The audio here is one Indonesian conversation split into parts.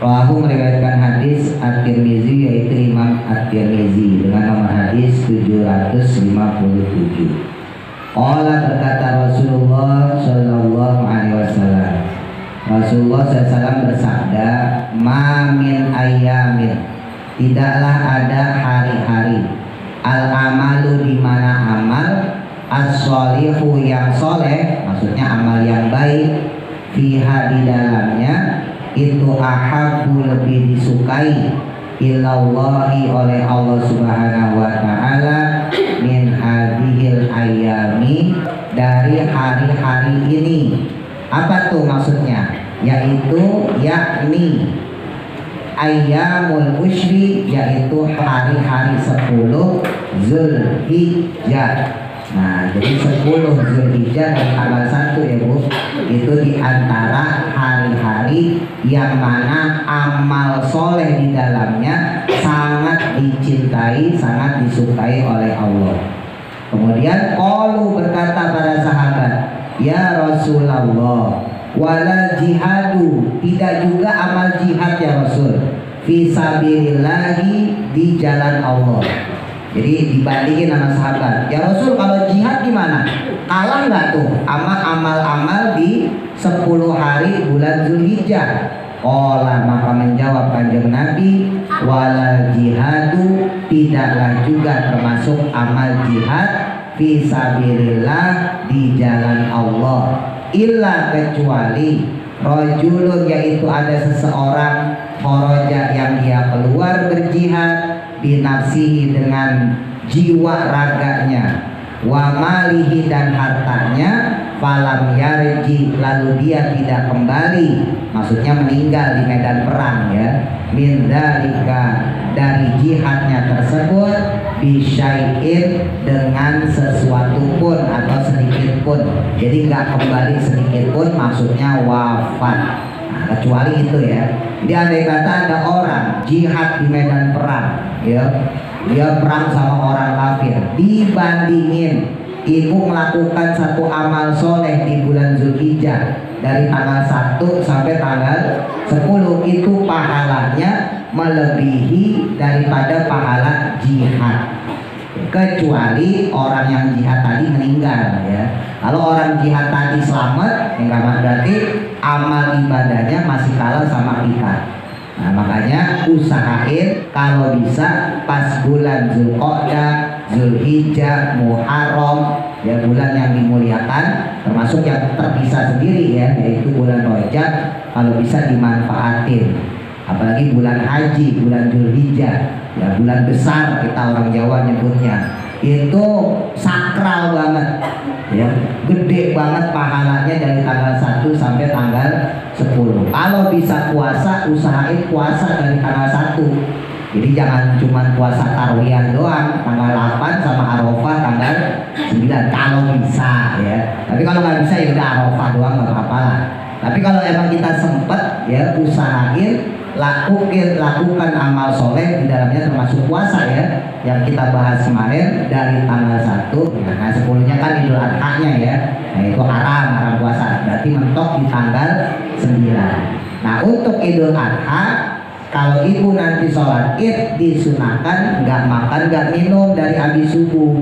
Rawahu meriwayatkan hadis At-Tirmizi, yaitu Imam At-Tirmizi dengan nomor hadis 757. Qala berkata Rasulullah sallallahu alaihi wasallam. Rasulullah SAW bersabda, "Ma min ayyamin, tidaklah ada hari-hari, al-amalu di mana amal, as-solihu yang soleh, maksudnya amal yang baik, fiha di dalamnya, itu ahabbu lebih disukai ilallahi oleh Allah Subhanahu wa ta'ala min hadhil ayyami, dari hari-hari ini." Apa tuh maksudnya? Yaitu yakni ayyamul usyri, yaitu hari-hari 10 Zulhijjah. Nah, jadi 10 Zulhijjah dan tanggal 1 ya Bu, itu diantara hari-hari yang mana amal soleh di dalamnya sangat dicintai, sangat disukai oleh Allah. Kemudian qalu, berkata para sahabat, "Ya Rasulullah, wala jihadu, tidak juga amal jihad ya Rasul, fi sabilillahi, di jalan Allah." Jadi dibandingin sama sahabat, "Ya Rasul, kalau jihad gimana? Kalah nggak tuh sama amal-amal di 10 hari bulan Zulhijjah?" Qala, maka menjawab Kanjeng Nabi, "Wala jihadu, tidaklah juga termasuk amal jihad fi sabilillah, di jalan Allah, illa kecuali rajulun, yaitu ada seseorang, kharaja yang dia keluar berjihad, binafsihi dengan jiwa raganya, wa malihi dan hartanya, falam yarji, lalu dia tidak kembali, maksudnya meninggal di medan perang ya, min dzalika, dari jihadnya tersebut, bisyai'in, dengan sesuatu pun atau sedikit pun, jadi nggak kembali sedikit pun, maksudnya wafat. Nah, kecuali itu ya. Jadi andai kata ada orang jihad di medan perang ya, dia perang sama orang kafir, dibandingin ibu melakukan satu amal soleh di bulan Zulhijjah dari tanggal 1 sampai tanggal 10, itu pahalanya melebihi daripada pahala jihad, kecuali orang yang jihad tadi meninggal ya. Kalau orang jihad tadi selamat, berarti amal ibadahnya masih kalah sama kita. Nah, makanya usahain kalau bisa pas bulan Zulqa'dah, Zulhijjah, Muharram, ya bulan yang dimuliakan, termasuk yang terpisah sendiri ya, yaitu bulan Rajab, kalau bisa dimanfaatin. Apalagi bulan haji, bulan Zulhijjah, ya bulan besar kita orang Jawa nyebutnya, itu sakral banget ya, gede banget pahalanya dari tanggal 1 sampai tanggal 10. Kalau bisa puasa, usahain puasa dari tanggal 1. Jadi jangan cuma puasa tarwiyah doang, tanggal 8 sama Arafah tanggal 9 kalau bisa ya. Tapi kalau nggak bisa ya udah Arafah doang, nggak apa-apa lah. Tapi kalau emang kita sempet ya, usahain lakukan amal soleh di dalamnya, termasuk puasa ya, yang kita bahas kemarin dari tanggal 1 ya. Nah 10-nya kan Idul Adha-nya ya, nah itu haram puasa, berarti mentok di tanggal 9. Nah untuk Idul Adha, kalau ibu nanti sholat id, disunahkan nggak makan nggak minum dari habis subuh.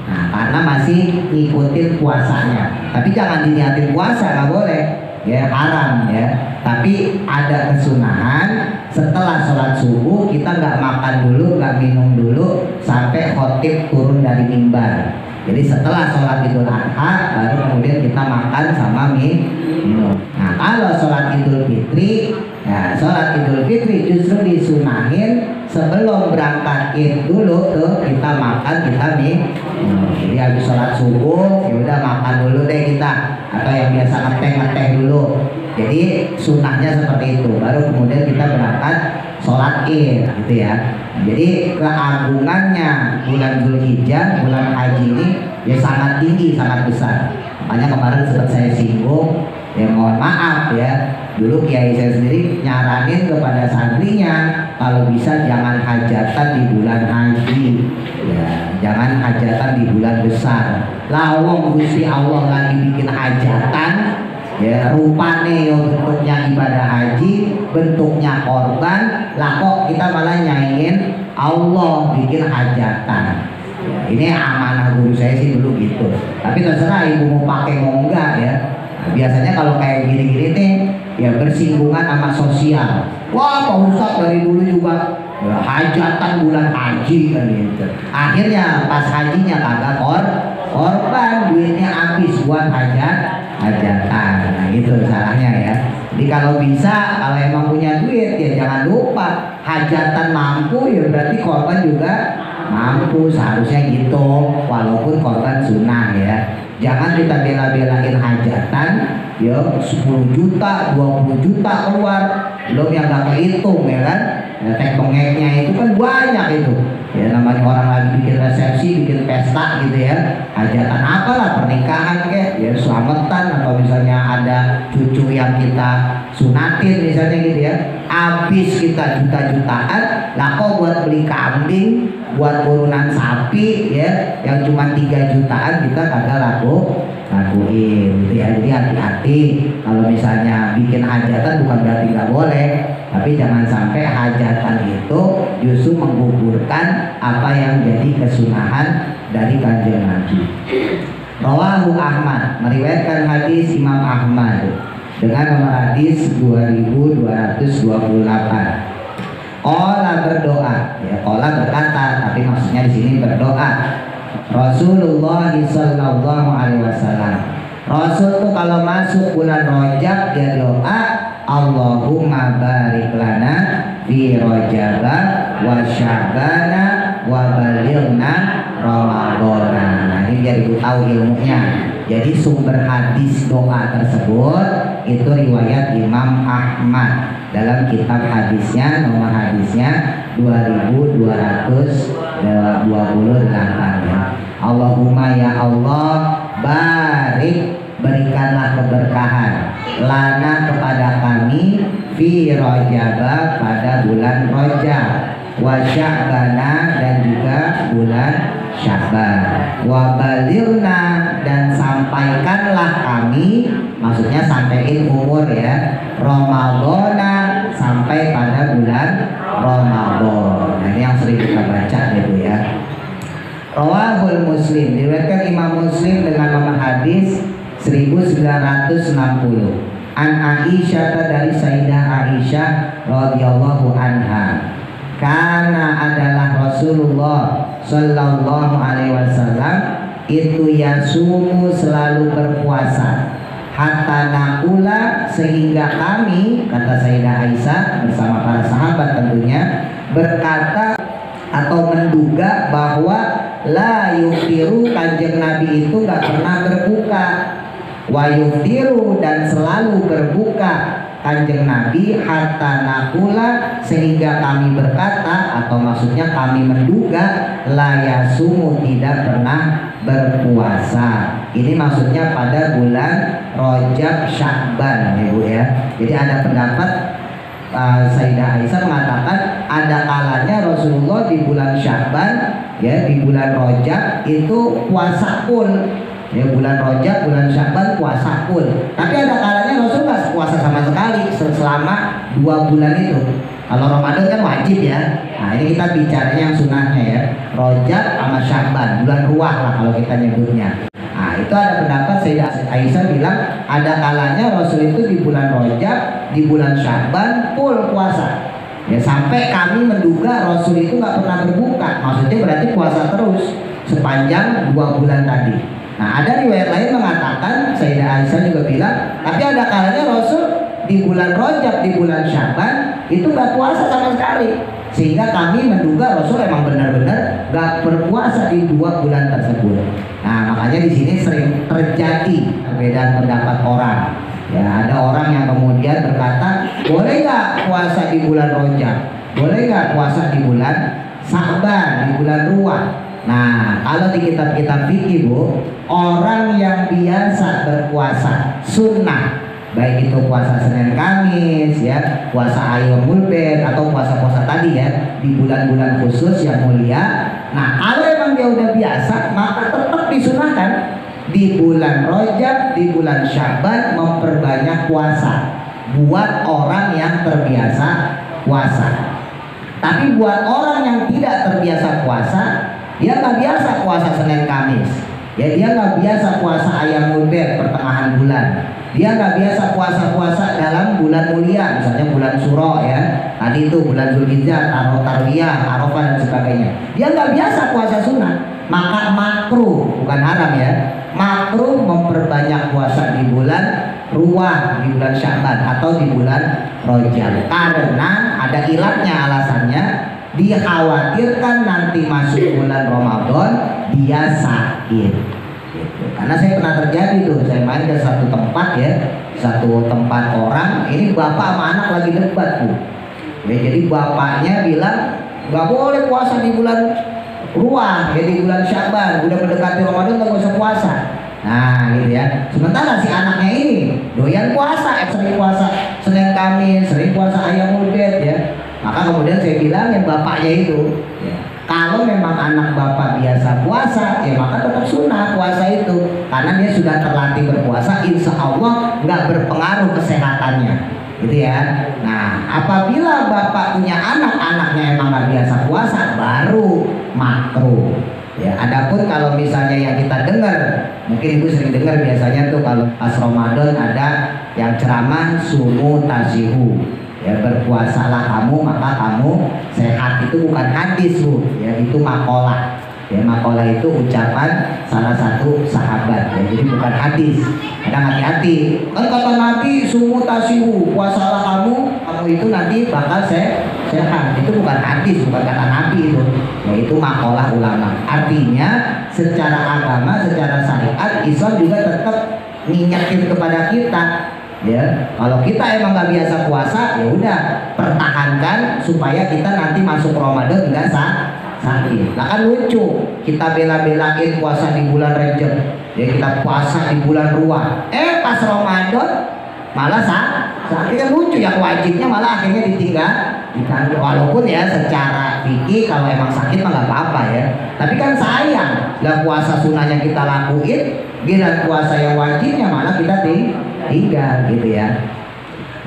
Nah karena masih ngikutin puasanya, tapi jangan diniatin puasa, nggak boleh ya, haram ya. Tapi ada kesunahan setelah sholat subuh kita nggak makan dulu, nggak minum dulu sampai khotib turun dari mimbar. Jadi setelah sholat Idul Adha baru kemudian kita makan sama minum. Nah kalau sholat Idul Fitri, ya sholat Idul Fitri justru disunahin sebelum berangkat id dulu tuh kita makan, kita minum. Jadi habis sholat subuh ya udah makan dulu deh kita, atau yang biasa ngeteh dulu. Jadi sunahnya seperti itu, baru kemudian kita berangkat sholat id gitu ya. Jadi keagungannya bulan Zulhijjah, bulan haji ini ya sangat tinggi, sangat besar. Makanya kemarin sempat saya singgung, ya mohon maaf ya, dulu kiai saya sendiri nyaranin kepada santrinya kalau bisa jangan hajatan di bulan haji ya, jangan hajatan di bulan besar. Lawong Gusti Allah lagi bikin hajatan, ya rupane yo bentuknya ibadah haji, bentuknya korban, lah kok kita malah nyaingin Allah bikin hajatan. Ya, ini amanah guru saya sih dulu gitu. Tapi terserah ibu mau pakai mau enggak ya. Nah, biasanya kalau kayak gini-gini nih ya bersinggungan sama sosial. Wah, Pak Ustadz dari dulu juga ya, hajatan bulan haji kan gitu. Akhirnya pas hajinya kagak korban, duitnya habis buat hajatan. Nah gitu salahnya ya. Jadi kalau bisa, kalau emang punya duit ya jangan lupa hajatan mampu ya berarti korban juga mampu, seharusnya gitu. Walaupun korban sunnah ya. Jangan kita bela-belain hajatan ya 10 juta, 20 juta keluar, belum yang gak kehitung ya kan. Ya, tek-tongeknya itu kan banyak itu ya, namanya orang lagi bikin resepsi, bikin pesta gitu ya, hajatan apalah, pernikahan kayak ya, selamatan atau misalnya ada cucu yang kita sunatin misalnya gitu ya, habis kita juta-jutaan. Lah kok buat beli kambing, buat urunan sapi ya yang cuma 3 jutaan kita kagak lakuin gitu ya. Jadi hati-hati kalau misalnya bikin hajatan, bukan berarti nggak boleh, tapi jangan sampai hajatan itu justru menggugurkan apa yang jadi kesunahan dari Kanjeng Nabi. Rawahu Ahmad, meriwayatkan hadis Imam Ahmad dengan nomor hadis 2228. Qala berdoa, ya qala berkata, tapi maksudnya di sini berdoa. Rasulullah sallallahu alaihi wasallam. Rasul tuh kalau masuk bulan Rajab dia doa, Allahumma barik lana fi Rajaba wa Sya'bana wa balighna Ramadhana. Nah, ini biar ibu tahu ilmunya. Jadi sumber hadis doa tersebut itu riwayat Imam Ahmad dalam kitab hadisnya, nomor hadisnya 2228 ya. Allahumma ya Allah, barik, berikanlah keberkahan lana kepada kami fi Rajaba pada bulan Rajab, wa Sya'bana dan juga bulan Sya'ban, wa balighna dan sampaikanlah kami, maksudnya sampaiin umur ya, Ramadhana sampai pada bulan Ramadan. Nah, ini yang sering kita baca gitu ya. Rawahul Muslim, diriwayatkan Imam Muslim dengan nomor hadis 1960. An Aisyah, dari Sayyidah Aisyah radhiyallahu anha. Karena adalah Rasulullah sallallahu alaihi wasallam itu yasumu selalu berpuasa, hatta nakula sehingga kami, kata Sayyidah Aisyah bersama para sahabat tentunya, berkata atau menduga bahwa la yuftiru, Kanjeng Nabi itu gak pernah berbuka, wa yuftiru dan selalu berbuka Kanjeng Nabi, hatta nakula sehingga kami berkata atau maksudnya kami menduga la yasumu tidak pernah berpuasa. Ini maksudnya pada bulan Rajab Sya'ban ya Bu ya. Jadi ada pendapat Sayyidah Aisyah mengatakan ada kalanya Rasulullah di bulan Sya'ban ya, di bulan Rajab itu puasa full. Ya, bulan Rajab, bulan Sya'ban puasa full. Tapi ada kalanya Rasul nggak puasa sama sekali selama 2 bulan itu. Kalau Ramadan kan wajib ya. Nah ini kita bicara yang sunahnya ya, Rajab sama Sya'ban, bulan ruah lah kalau kita nyebutnya. Nah itu ada pendapat Sayyidah Aisyah bilang ada kalanya Rasul itu di bulan Rajab, di bulan Sya'ban full puasa. Ya sampai kami menduga Rasul itu nggak pernah berbuka. Maksudnya berarti puasa terus sepanjang 2 bulan tadi. Nah ada riwayat lain mengatakan Sayyidah Aisyah juga bilang, tapi ada kalanya Rasul di bulan Rajab, di bulan Sya'ban itu nggak puasa sama sekali, sehingga kami menduga Rasul emang benar-benar nggak berpuasa di 2 bulan tersebut. Nah makanya di sini sering terjadi perbedaan pendapat orang. Ya ada orang yang kemudian berkata boleh nggak puasa di bulan Rajab, boleh nggak puasa di bulan Sya'ban, di bulan Ruwah. Nah, kalau di kitab-kitab fikih Bu, orang yang biasa berpuasa sunnah, baik itu puasa Senin Kamis ya, puasa Ayyamul Bid atau puasa-puasa tadi ya, di bulan-bulan khusus yang mulia. Nah, kalau emang dia udah biasa, maka tetap disunahkan. di bulan Rajab, di bulan Syaban memperbanyak puasa buat orang yang terbiasa puasa. Tapi buat orang yang tidak terbiasa puasa, dia nggak biasa puasa Senin Kamis, ya dia nggak biasa puasa Ayyamul Bid pertengahan bulan, dia nggak biasa puasa dalam bulan mulia, misalnya bulan Syuro ya, tadi itu bulan Zulhijjah, Tarwiyah, Arafah dan sebagainya. Dia nggak biasa puasa sunat, maka makruh, bukan haram ya, makruh memperbanyak puasa di bulan Ruwah, di bulan Syaban atau di bulan Rajab, karena ada ilatnya, alasannya dikhawatirkan nanti masuk bulan Ramadan dia sakit gitu. Karena saya pernah terjadi tuh, saya main ke satu tempat ya, satu tempat orang, ini bapak sama anak lagi debat tuh ya, jadi bapaknya bilang nggak boleh puasa di bulan Ruwah ya, di bulan Syaban udah mendekati Ramadan nggak usah puasa. Nah gitu ya, sementara si anaknya ini doyan puasa, sering puasa Senin Kamis, sering puasa Ayyamul Bid ya. Maka kemudian saya bilangin bapaknya itu ya, kalau memang anak bapak biasa puasa ya maka tetap sunnah puasa itu, karena dia sudah terlatih berpuasa, insya Allah nggak berpengaruh kesehatannya gitu ya. Nah apabila bapak punya anak-anaknya emang nggak biasa puasa, baru makruh ya. Adapun kalau misalnya yang kita dengar, mungkin ibu sering dengar biasanya tuh kalau pas Ramadan ada yang ceramah sumu tasihu ya, berpuasalah kamu maka kamu sehat. Itu bukan hadis bu ya, itu makalah ya, makalah itu ucapan salah satu sahabat ya, jadi bukan hadis. Kadang hati-hati, kan kata Nabi sumu tasihu, puasalah kamu itu nanti bakal sehat. Itu bukan hadis, bukan kata Nabi itu ya, itu makalah ulama. Artinya secara agama, secara syariat Islam juga tetap ngingetin kepada kita ya, kalau kita emang nggak biasa puasa ya udah pertahankan supaya kita nanti masuk Ramadan nggak sakit. Nah kan lucu, kita bela-belain puasa di bulan Rajab ya, kita puasa di bulan Ruwah, pas Ramadan malah sakit, kan lucu ya, wajibnya malah akhirnya ditinggal. Walaupun ya secara fikih kalau emang sakit mah nggak apa-apa ya, tapi kan sayang lah puasa sunnahnya kita lakuin, giliran puasa yang wajibnya malah kita tinggal gitu ya.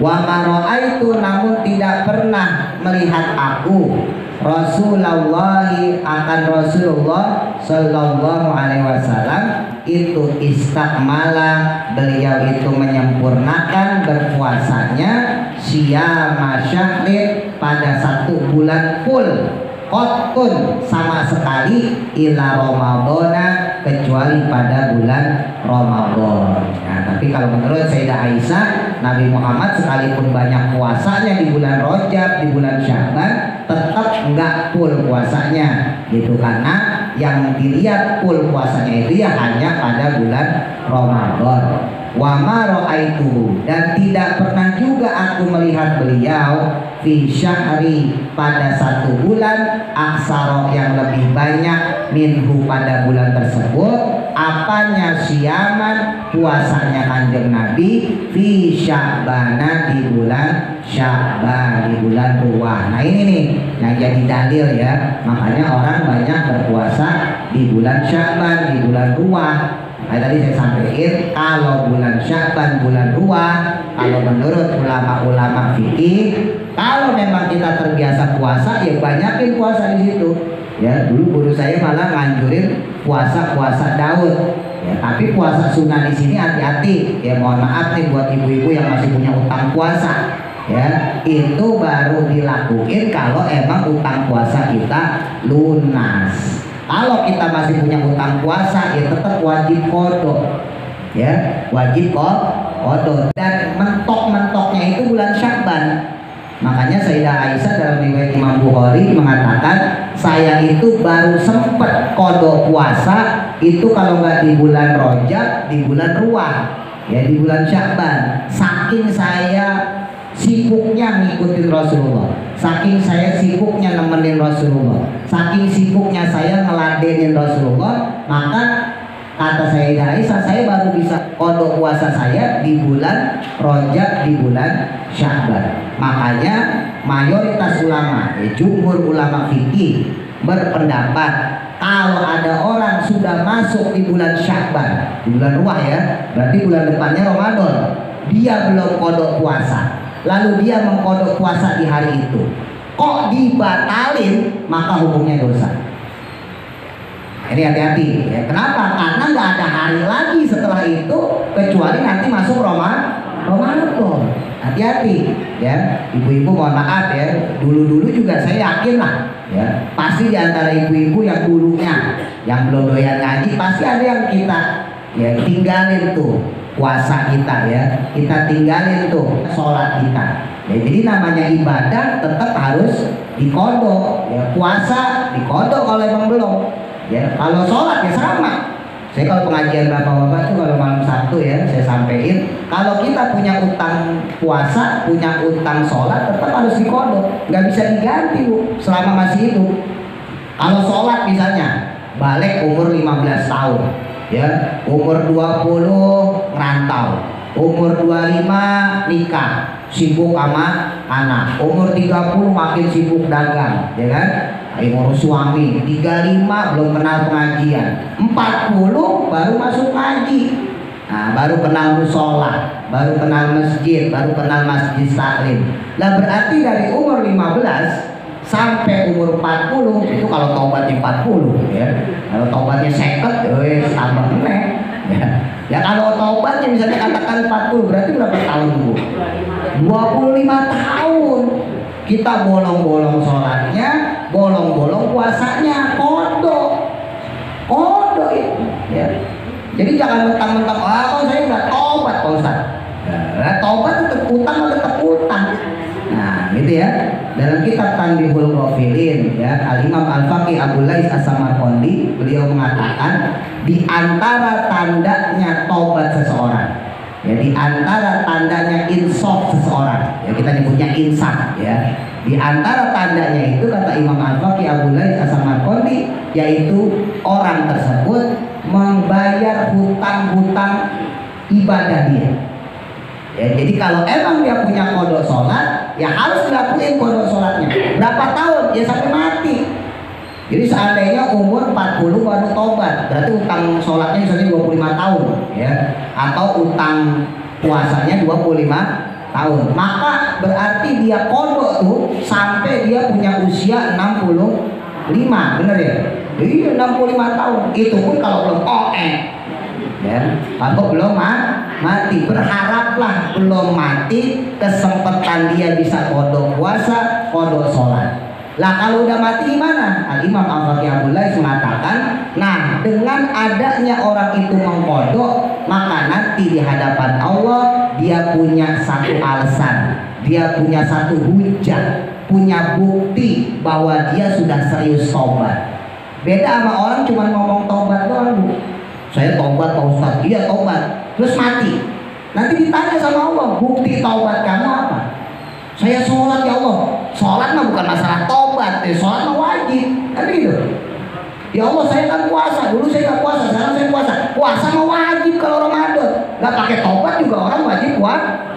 Wa maro'aitu, namun tidak pernah melihat aku Rasulullah akan Rasulullah Sallallahu Alaihi Wasallam itu istakmala, beliau itu menyempurnakan berpuasanya siyama syahrin pada satu bulan full, qotun sama sekali, ila Ramadana kecuali pada bulan Ramadan. Nah, tapi kalau menurut Sayyidah Aisyah, Nabi Muhammad sekalipun banyak puasanya di bulan Rajab, di bulan Syaban, tetap enggak full puasanya gitu, karena yang dilihat full puasanya itu ya hanya pada bulan Ramadan. Wa ma ra'aitu, dan tidak pernah juga aku melihat beliau fi syahri pada satu bulan aksaro yang lebih banyak minhu pada bulan tersebut, apanya siaman puasanya kanjeng Nabi fi Sya'bana di bulan Sya'ban, di bulan Ruwah. Nah ini nih yang jadi dalil ya, makanya orang banyak berpuasa di bulan Sya'ban, di bulan Ruwah. Nah, tadi saya sampaikan kalau bulan Sya'ban, bulan Ruwah, kalau menurut ulama-ulama fikih, kalau memang kita terbiasa puasa ya banyakin puasa di situ. Ya, dulu guru saya malah nganjurin puasa Daud. Ya, tapi puasa sunnah di sini hati-hati. Ya, mohon maaf nih buat ibu-ibu yang masih punya utang puasa. Ya, itu baru dilakuin kalau emang utang puasa kita lunas. Kalau kita masih punya utang puasa ya tetap wajib qada. Ya, wajib qada. Dan mentok-mentoknya itu bulan Sya'ban. Makanya Sayyidah Aisyah dalam riwayat Imam Bukhari mengatakan, saya itu baru sempat qada puasa itu kalau nggak di bulan Rajab, di bulan Ruwah, ya di bulan Sya'ban. Saking saya sibuknya ngikutin Rasulullah, saking saya sibuknya nemenin Rasulullah, saking sibuknya saya ngeladenin Rasulullah, maka kata Sayyidah Aisyah, saya baru bisa qada puasa saya di bulan Rajab, di bulan Sya'ban. Makanya mayoritas ulama, jumhur ulama fikih berpendapat Kalau ada orang sudah masuk di bulan Sya'ban, di bulan Ruah ya, berarti bulan depannya Ramadan, dia belum kodok puasa, lalu dia mengkodok puasa di hari itu, kok dibatalin, maka hukumnya dosa. Ini hati-hati ya. Kenapa? Karena nggak ada hari lagi setelah itu kecuali nanti masuk Ramadan. Hati-hati ya, ibu-ibu mohon maaf ya. Dulu-dulu juga saya yakin lah ya, pasti di antara ibu-ibu yang dulunya yang belum doyan ngaji pasti ada yang kita ya tinggalin tuh puasa kita ya, kita tinggalin tuh sholat kita ya. Jadi namanya ibadah tetap harus dikodok ya. Puasa dikodok kalau emang belum ya. Kalau sholat ya sama. Saya kalau pengajian bapak-bapak tuh kalau malam Sabtu ya saya sampein, kalau kita punya utang puasa, punya utang sholat tetap harus dikodok, nggak bisa diganti Bu selama masih hidup. Kalau sholat misalnya balik umur 15 tahun ya, umur 20 ngerantau, umur 25 nikah sibuk sama anak, umur 30 makin sibuk dagang ya kan, ngurus suami, 35 belum kenal pengajian, 40 baru masuk ngaji, nah, baru kenal musola, baru kenal masjid, baru kenal masjid taklim. Lah berarti dari umur 15 sampai umur 40 itu kalau taubatnya 40 ya, kalau taubatnya 50 tambah meneh ya. Ya kalau taubatnya misalnya katakan 40 berarti berapa tahun Bu? 25 tahun. Kita bolong-bolong sholatnya, bolong-bolong puasanya, kodok itu ya. Jadi jangan mentang-mentang kalau saya nggak tobat Pak Ustaz. Nah, tobat tetap utang. Nah gitu ya. Dalam kitab Tanbihul Ghafilin ya, Al-Imam Al-Faqih Abu Lais As-Samarqandi beliau mengatakan di antara tandanya tobat seseorang ya, di antara tandanya insaf seseorang ya, kita nyebutnya insaf ya, di antara tandanya itu kata Imam Al-Faqih Abu Lais As-Samarqandi yaitu orang tersebut membayar hutang-hutang ibadah dia ya. Jadi kalau emang dia punya kodok sholat ya harus dilakuin kodok sholatnya berapa tahun ya sampai mati. Jadi seandainya umur 40 baru tobat, berarti utang sholatnya misalnya 25 tahun ya, atau utang puasanya 25 tahun, maka berarti dia kodok tuh sampai dia punya usia 65, bener ya? Iya 65 tahun, itu pun kalau belum ya, kalau belum mati. Berharaplah belum mati kesempatan dia bisa kodok puasa, kodok sholat. Lah kalau udah mati gimana? Al-Imam Al-Faqih Abu Lais mengatakan, nah dengan adanya orang itu mengkodok, maka nanti di hadapan Allah dia punya satu alasan, dia punya satu hujah, punya bukti bahwa dia sudah serius tobat. Beda sama orang cuma ngomong tobat doang. Saya tobat Pak Ustaz, iya tobat, terus mati. Nanti ditanya sama Allah, bukti tobat kamu apa? Saya sholat ya Allah. Sholat mah bukan masalah tobat, sholat mah wajib, kan gitu. Ya Allah saya kan puasa, dulu saya nggak puasa, sekarang saya puasa. Puasa mah wajib kalau Ramadan. Nggak pakai tobat juga orang wajib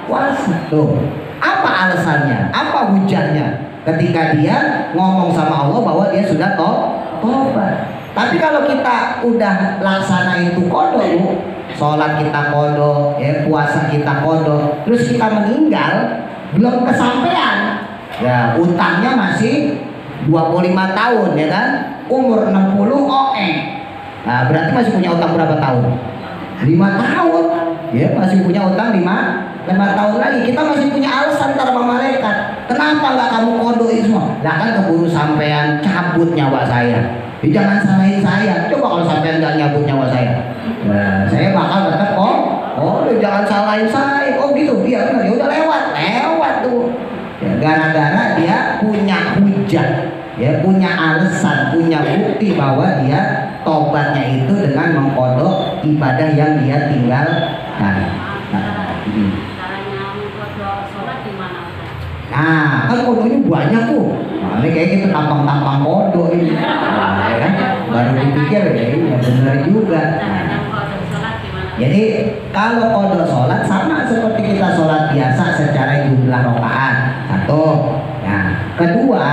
puasa. Tuh, apa alasannya? Apa hujahnya? Ketika dia ngomong sama Allah bahwa dia sudah tobat. Tapi kalau kita udah laksana itu kodok, sholat kita kodok, ya puasa kita kodok, terus kita meninggal belum kesampaian, ya utangnya masih 25 tahun ya kan, umur 60 nah berarti masih punya utang berapa tahun? 5 tahun ya, masih punya utang 5 tahun lagi. Kita masih punya alasan ntar sama malaikat, kenapa nggak kamu kodok itu semua? Lah kan keburu sampean cabut nyawa saya. Jangan salahin saya, coba kalau sampean nggak nyabut nyawa saya, nah saya bakal tetap jangan salahin saya. Oh gitu, iya benar, ya udah lewat tuh ya, gara-gara dia punya hujah ya, punya alasan, punya bukti bahwa dia tobatnya itu dengan mengkodok ibadah yang dia tinggalkan. Nah, kan kodoknya banyak tuh. Nah, ini kayak kita tampang-tampang kodok ini. Nah, ya kan? Baru dipikir ya benar juga. Nah, jadi kalau kodok sholat sama seperti kita sholat biasa secara jumlah rakaat. Satu. Nah, kedua,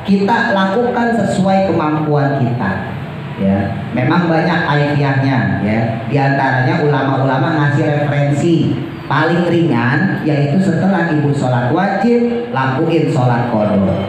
kita lakukan sesuai kemampuan kita. ya. Memang banyak kaifiahnya ya. Di antaranya ulama-ulama ngasih referensi paling ringan yaitu setelah ibu sholat wajib lakuin sholat qadha.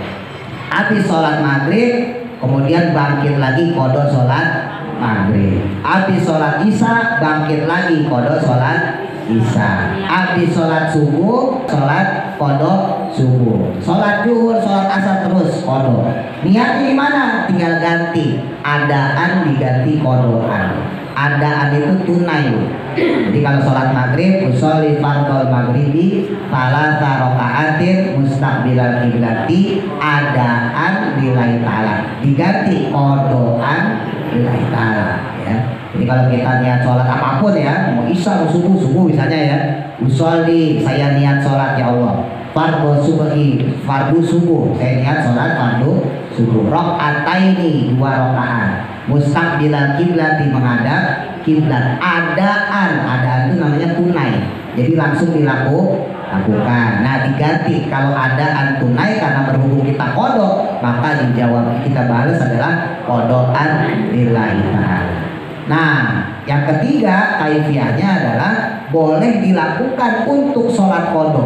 Habis sholat maghrib kemudian bangkit lagi qadha sholat maghrib. Habis sholat isya bangkit lagi qadha sholat isya. Habis sholat subuh sholat qadha subuh. Sholat zuhur, sholat asar terus qadha. Niatnya gimana? Tinggal ganti. Adaan diganti qadhaan. Adaan itu tunai. Jadi kalau sholat maghrib usolli fardhol maghribi salasa rakaatin mustaqbilal qiblati, adaan lillahi ta'ala, diganti qadhaan lillahi ta'ala ya. Jadi kalau kita niat sholat apapun ya, mau isya mau subuh misalnya ya, usolli saya niat sholat ya Allah, fardhu subuhi fardu subuh saya niat sholat fardu subuh, rakaataini 2 rakaat, mustaqbilal qiblati menghadap kiblat. Adaan itu namanya tunai, jadi langsung dilakukan. Nah diganti kalau adaan tunai karena berhubung kita qadha, maka dijawab kita balas adalah qadhaan lillahi ta'ala. Nah yang ketiga kaifiahnya adalah boleh dilakukan untuk sholat qadha,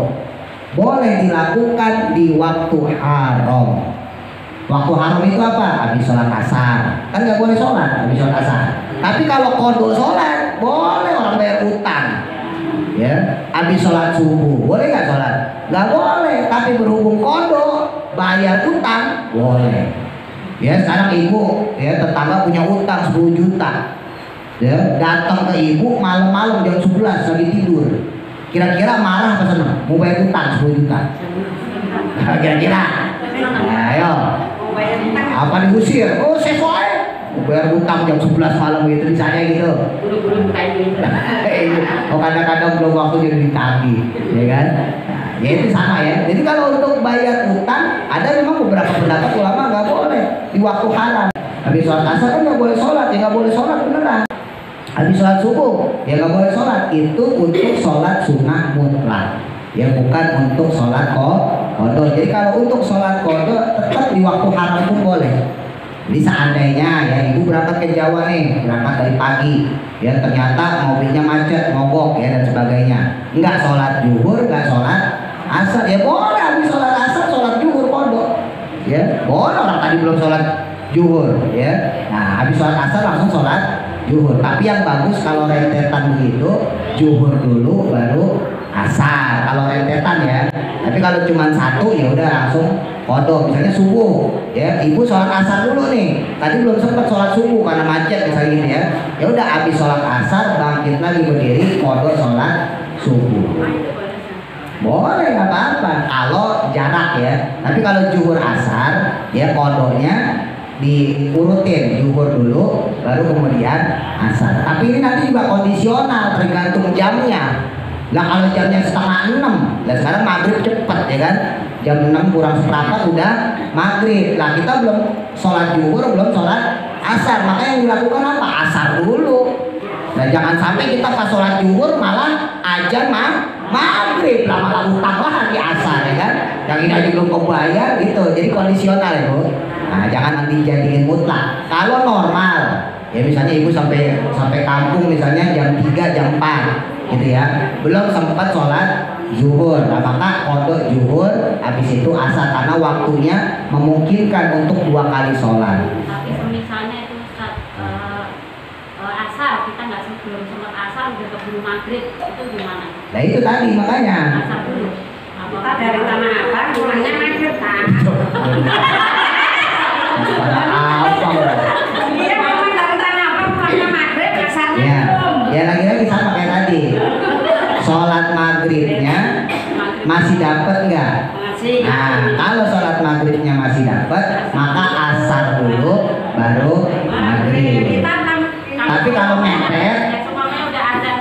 boleh dilakukan di waktu haram. Waktu haram itu apa? Habis sholat asar, kan nggak boleh sholat habis sholat asar. Tapi kalau qadha sholat boleh, orang bayar utang ya. Habis sholat subuh boleh nggak sholat? Nggak boleh. Tapi berhubung qadha bayar utang boleh ya. Sekarang ibu ya tetangga punya utang 10 juta ya, datang ke ibu malam-malam jam 11 lagi tidur, kira-kira marah apa senang? Mau bayar utang 10 juta kira-kira? Ayo apa diusir? Oh sesuai bayar utang jam 11 malam gitu misalnya gitu. Oh kadang-kadang belum waktu jadi ditagih ya kan. Nah, ya itu sama ya. Jadi kalau untuk bayar utang ada memang beberapa pendapat ulama nggak boleh di waktu haram. Habis sholat asar kan nggak boleh sholat, ya nggak boleh sholat beneran. Habis sholat subuh ya nggak boleh sholat, itu untuk sholat sunnah mutlak ya, bukan untuk sholat qadha. Jadi kalau untuk sholat qadha tetap di waktu haram pun boleh. Jadi seandainya ya ibu berangkat ke Jawa nih, berangkat dari pagi ya, ternyata mobilnya macet, mogok ya dan sebagainya, nggak sholat zuhur, nggak sholat asar, ya boleh habis sholat asar sholat zuhur qadha ya, boleh. Orang tadi belum sholat zuhur ya, nah habis sholat asar langsung sholat zuhur. Tapi yang bagus kalau rentetan begitu, zuhur dulu baru asar kalau rentetan ya. Tapi kalau cuma satu ya udah langsung qadha. Misalnya subuh ya, ibu sholat asar dulu nih, tadi belum sempat sholat subuh karena macet misalnya gitu ya, ya udah habis sholat asar bangkit lagi berdiri qadha sholat subuh, boleh nggak apa-apa kalau jarak ya. Tapi kalau zuhur asar ya qadhanya diurutin, zuhur dulu baru kemudian asar. Tapi ini nanti juga kondisional, tergantung jamnya. Lah kalau jamnya 5:30, lah sekarang maghrib cepet ya kan, jam 6 kurang seperempat udah maghrib. Lah kita belum sholat zuhur, belum sholat asar, maka yang dilakukan apa? Asar dulu. Nah jangan sampai kita pas sholat zuhur malah azan maghrib, lah malah utang lah di asar ya kan, yang ini aja belum kebayar gitu. Jadi kondisional ya Bu. Nah jangan nanti jadiin mutlak. Kalau normal ya misalnya ibu sampai kampung misalnya jam 3 jam 4 gitu ya, belum sempat sholat zuhur, nah maka qadha zuhur, habis itu asar karena waktunya memungkinkan untuk 2 kali sholat. Tapi misalnya itu asar kita nggak sebelum sholat asar udah keburu maghrib, itu gimana? Nah itu tadi makanya asar dulu. Kita dari tanah abang pulangnya maghrib kan? apa? Iya memang dari tanah abang pulangnya maghrib, asarnya Ya, belum. ya lagi-lagi sama kayak tadi. Sholat maghribnya masih dapat nggak? Masih. Nah, kalau sholat maghribnya masih dapat, maka asar dulu, baru maghrib. Tapi kalau mepet, semuanya udah azan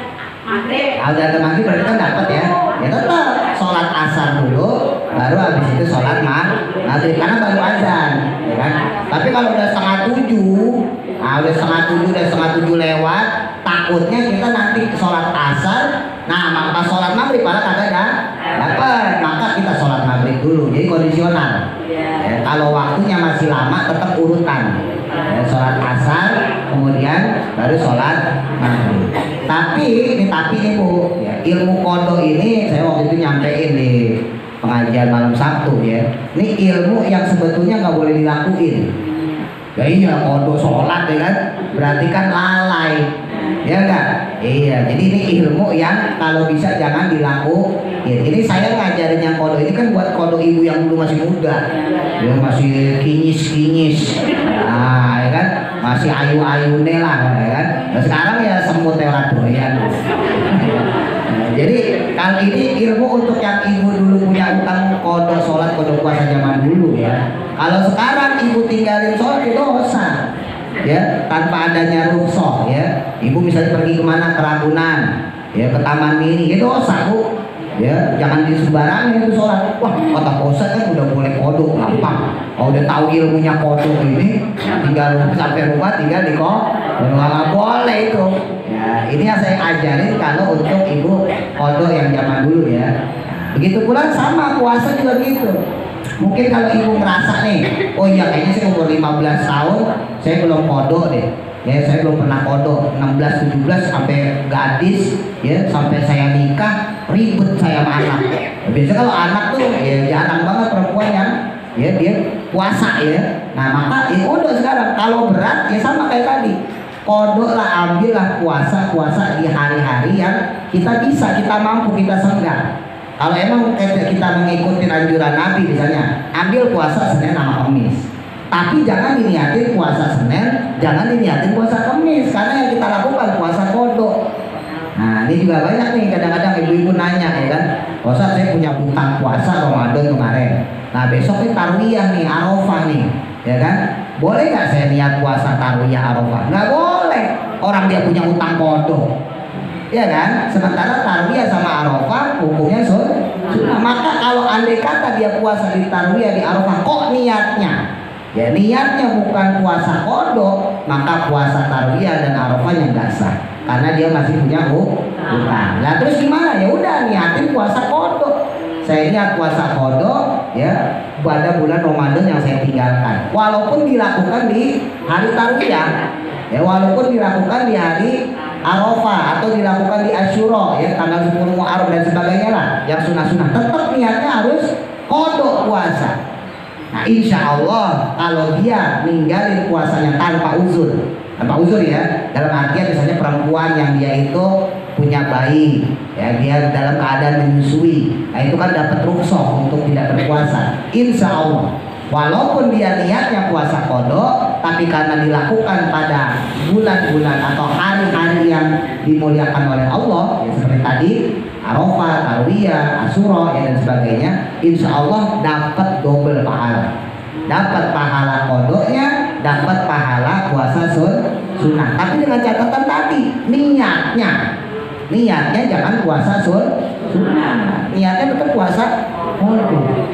maghrib. ada maghrib berarti kan dapat ya. Ya tetap sholat asar dulu, baru habis itu sholat maghrib karena baru azan, ya kan? Tapi kalau udah 6:30, nah udah 6:30, udah 6:30 lewat, takutnya kita nanti sholat asar, nah maka sholat maghrib malah kagak dapat, maka kita sholat maghrib dulu. Jadi kondisional. Ya, kalau waktunya masih lama tetap urutan. ya, sholat asar kemudian baru sholat maghrib. Tapi nih Bu, ya, ilmu qada ini saya waktu itu nyampein di pengajian malam Sabtu ya. Ini ilmu yang sebetulnya nggak boleh dilakuin. Ya iya, qada sholat ya kan, berarti kan lalai, ya enggak? Iya, jadi ini ilmu yang kalau bisa jangan dilakuin. Ini saya ngajarin yang qada ini kan buat qada ibu yang dulu masih muda, ya masih kinyis, nah ya kan, masih ayu-ayu lah, ya kan. Nah, sekarang ya semut ora doyan. Jadi kali ini ilmu untuk yang ibu dulu punya utang qada sholat, qada puasa zaman dulu ya. Kalau sekarang ibu tinggalin sholat itu dosa, ya tanpa adanya rukhsah ya. Ibu misalnya pergi kemana, ke Ragunan, ya ke Taman Mini, itu dosa Bu. Ya jangan disembarangan itu sholat. Wah kata Ustaz kan udah boleh kodok gampang. Kalau udah tahu ilmunya kodok ini, tinggal sampai rumah tinggal di nggak boleh itu. Ya ini yang saya ajarin kalau untuk ibu kodok yang zaman dulu ya. Begitu pula sama puasa juga gitu. Mungkin kalau ibu merasa nih, oh iya kayaknya saya umur 15 tahun saya belum kodok deh. Ya saya belum pernah kodok, 16, 17 sampai gadis ya, sampai saya nikah ribet saya sama anak. Biasanya kalau anak tuh ya jarang banget perempuan yang ya dia puasa ya. Nah maka ya kodok sekarang. Kalau berat ya sama kayak tadi, kodok lah, ambillah puasa di hari-hari yang kita bisa, kita mampu, kita senggang. Kalau emang kita mengikuti anjuran Nabi misalnya, ambil puasa Senin sama Kamis. Tapi jangan diniatin puasa Senin, jangan diniatin puasa Kamis, karena yang kita lakukan puasa kodok. Nah ini juga banyak nih, kadang-kadang ibu-ibu nanya ya kan, Ustaz saya punya hutang puasa Ramadan kemarin. Nah besok ini tarwiyah nih, Arafah nih, ya kan? Boleh nggak saya niat puasa tarwiyah Arafah? Nggak boleh, orang dia punya hutang kodok. Ya kan, sementara tarwiyah sama Arafah hukumnya sunnah. Maka kalau andai kata dia puasa di tarwiyah di Arafah, kok niatnya ya niatnya bukan puasa kodok, maka puasa tarwiyah dan Arafahnya nggak sah karena dia masih punya hutang. Nah terus gimana? Ya udah niatin puasa kodok. Saya niat puasa kodok ya pada bulan Ramadan yang saya tinggalkan, walaupun dilakukan di hari tarwiyah ya, walaupun dilakukan di hari Arafah atau dilakukan di Asyura ya tanggal 10 Muharram dan sebagainya lah yang sunah-sunah, tetap niatnya harus kodok puasa. Nah insya Allah kalau dia ninggalin puasanya tanpa uzur ya, dalam artian misalnya perempuan yang dia itu punya bayi ya, dia dalam keadaan menyusui, nah itu kan dapat rukhsah untuk tidak berpuasa. Insya Allah walaupun dia niatnya puasa kodok, tapi karena dilakukan pada bulan-bulan atau hari-hari yang dimuliakan oleh Allah ya, seperti tadi Arafah, tarwiyah, Asyura ya, dan sebagainya, insya Allah dapat double pahala, dapat pahala kodoknya, dapat pahala puasa sunnah. Tapi dengan catatan tadi niatnya jangan puasa sunnah, niatnya tetap puasa kodok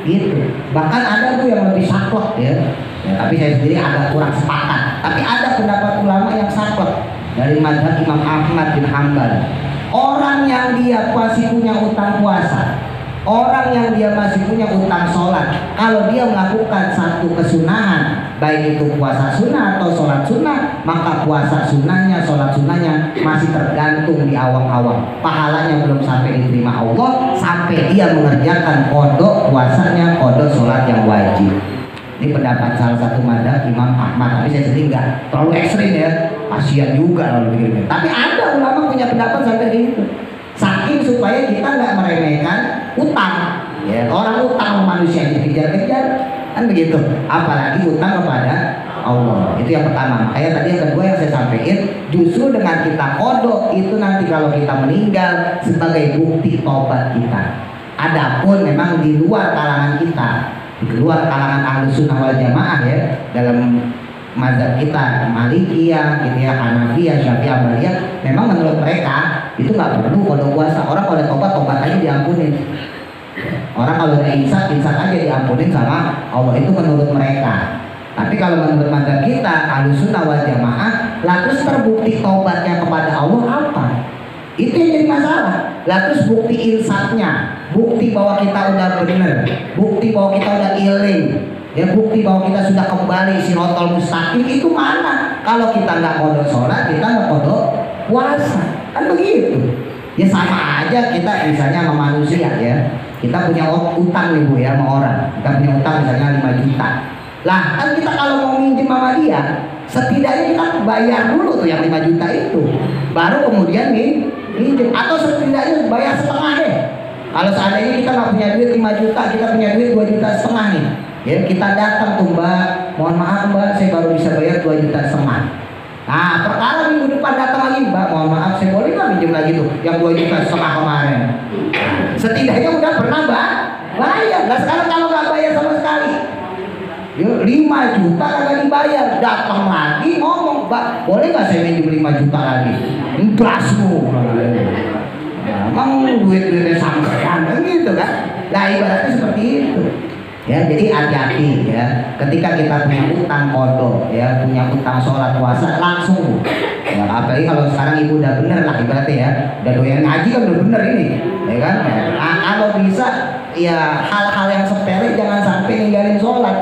gitu. Bahkan ada tuh yang lebih saklek ya, tapi saya sendiri agak kurang sepakat. Tapi ada pendapat ulama yang saklek dari mazhab Imam Ahmad bin Hanbal. Orang yang dia masih punya utang puasa, orang yang dia masih punya utang sholat, kalau dia melakukan satu kesunahan, baik itu puasa sunnah atau sholat sunnah, maka puasa sunnahnya, sholat sunnahnya masih tergantung di awal-awal. Pahalanya belum sampai diterima Allah sampai dia mengerjakan kodok puasanya, kodok sholat yang wajib. Ini pendapat salah satu mazhab Imam Ahmad, tapi saya sendiri nggak terlalu ekstrim ya, kasihan juga kalau begitu. Tapi ada ulama punya pendapat sampai gitu, saking supaya kita nggak meremehkan utang. Ya, orang utang manusia dikejar-kejar kan begitu, apalagi utang kepada Allah. Itu yang pertama. Makanya tadi yang kedua yang saya sampaikan, justru dengan kita kodok itu nanti kalau kita meninggal sebagai bukti tobat kita. Adapun memang di luar kalangan kita, di luar kalangan Ahlus Sunnah wal Jamaah ya, dalam mazhab kita Malikiyah, gitu ya, Hanafiyah, Syafi'iyah, Hanbaliyah, memang menurut mereka itu nggak perlu kodok puasa. Orang kalau tobat aja diampunin. Orang kalau udah insaf aja diampunin sama Allah, itu menurut mereka. Tapi kalau menurut mazhab kita Ahlus Sunnah wal Jamaah, lah terus terbukti tobatnya kepada Allah apa? Itu yang jadi masalah. Lah terus bukti insafnya, bukti bahwa kita udah benar, bukti bahwa kita udah iling, Ya bukti bahwa kita sudah kembali sirotol mustaqim itu mana? Kalau kita nggak kodok sholat, kita nggak kodok puasa, kan begitu. Ya sama aja kita misalnya sama manusia ya. Kita punya utang nih Bu ya sama orang. Kita punya utang misalnya 5 juta. Lah kan kita kalau mau minjem sama dia, setidaknya kita bayar dulu tuh yang 5 juta itu. Baru kemudian nih minjem, atau setidaknya bayar setengah deh. Kalau seandainya kita nggak punya duit 5 juta, kita punya duit 2,5 juta nih. Ya kita datang tuh Mbak, mohon maaf Mbak, saya baru bisa bayar 2,5 juta. Nah perkara minggu depan datang lagi Mbak, mohon maaf saya boleh nggak minjem lagi tuh yang 2,5 juta kemarin. Setidaknya udah pernah Mbak bayar. Nah sekarang kalau nggak bayar sama sekali, 5 juta kagak dibayar, datang lagi ngomong Mbak, boleh nggak saya minjem 5 juta lagi? Enggak semua. Emang duit-duitnya sampean gitu kan? Nah ibaratnya seperti itu. Ya, jadi hati-hati ya. Ketika kita punya utang kodok, ya punya utang sholat puasa langsung. Ya, apalagi kalau sekarang ibu udah bener lah ibaratnya ya, udah doyan ngaji kan udah bener ini, ya kan? Nah, kalau bisa ya hal-hal yang sepele jangan sampai ninggalin sholat.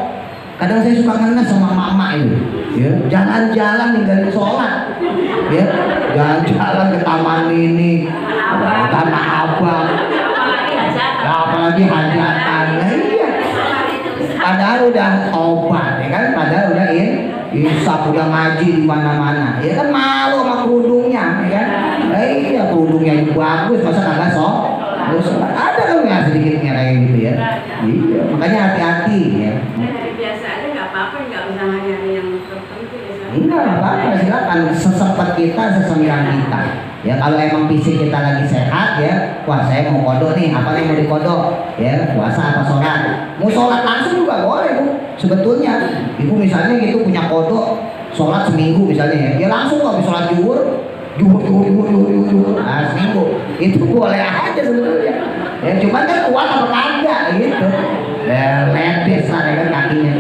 Kadang saya suka ngenes sama mama itu, ya jalan-jalan ninggalin sholat, ya jalan-jalan ke taman ini, tanah abang, apalagi hajatan. Padahal udah obat, ya kan? Padahal udah insaf, udah ngaji di mana-mana. Ya kan malu sama kerudungnya, ya kan? Iya kerudungnya itu bagus, masa kagak sok? Ada kan nggak sedikitnya kayak gitu ya? Iya, makanya hati-hati ya. Biasa aja nggak apa-apa, nggak usah nyari yang tertentu ya. Enggak apa-apa, silakan sesempat kita, sesenggang kita. Ya kalau emang fisik kita lagi sehat ya, wah saya mau kodok nih, apa nih mau dikodok? Ya puasa apa sholat? Mau sholat langsung juga boleh Bu. Sebetulnya ibu misalnya gitu punya kodok sholat seminggu misalnya ya, dia langsung kok sholat zuhur, nah seminggu itu boleh aja sebetulnya. Ya cuman kan kuat apa kagak gitu. Ledes lah kan kakinya,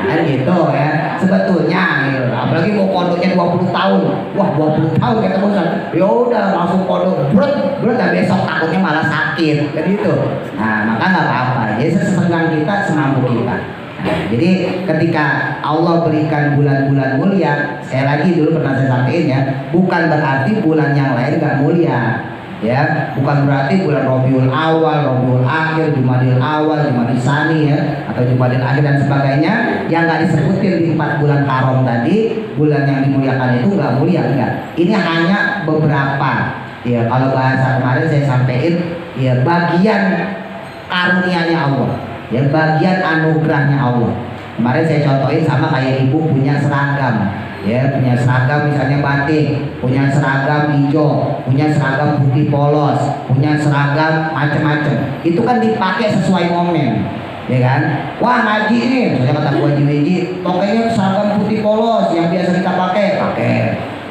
nah, gitu ya sebetulnya gitu. Apalagi mau kodoknya 20 tahun, wah 20 tahun kata bosan, ya udah langsung kodok berat besok takutnya malah sakit kan gitu. Nah maka nggak apa-apa, jadi sesenggang kita semampu kita. Nah, jadi ketika Allah berikan bulan-bulan mulia, sekali lagi dulu pernah saya sampaikan ya, bukan berarti bulan yang lain nggak mulia. Ya, bukan berarti bulan Rabiul Awal, Rabiul Akhir, Jumadil Awal, Jumadil Tsani ya, atau Jumadil Akhir dan sebagainya yang nggak disebutin di 4 bulan haram tadi, bulan yang dimuliakan itu nggak mulia, enggak. Ini hanya beberapa. Ya, kalau bahasa kemarin saya sampaikan, ya bagian karunia-Nya Allah, ya bagian anugerahnya Allah. Kemarin saya contohin sama kayak ibu punya seragam. Ya punya seragam misalnya batik, punya seragam hijau, punya seragam putih polos, punya seragam macam-macam. Itu kan dipakai sesuai momen, ya kan? Wah ngaji ini, misalnya kata Bu Haji Wiji, pakainya seragam putih polos yang biasa kita pakai.